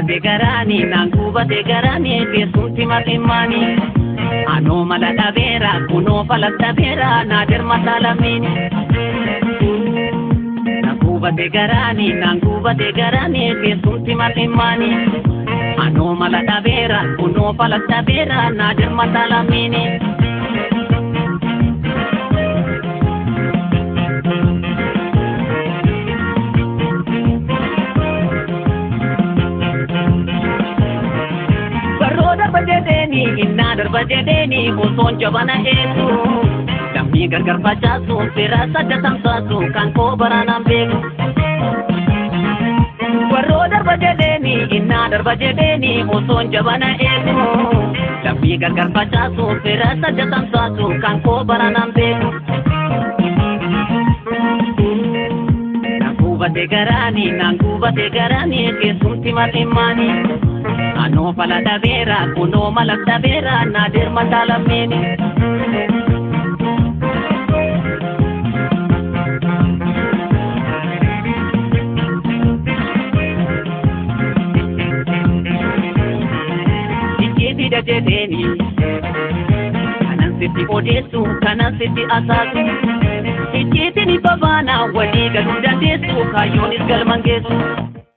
gubate garani nan gubate garani beekumti matimani ano mala dabera kuno fala dabera na derma salamini nan gubate garani beekumti matimani ano mala dabera kuno fala dabera na derma salamini inna darbajedeni uson jabana etu dammi gargar facasu sira sadda samsasu kan ko baranam beku warro darbajedeni inna darbajedeni uson jabana etu dammi gargar facasu sira sadda samsasu kan ko baranam beku nangubate garani kesumti matimani ano fala dabera kuno malak dabera nadir matalamini ikiti dajedeni kanan siti odesu kanan siti asasu ikiti ni babana wali galu dandesu kayonis galmangesu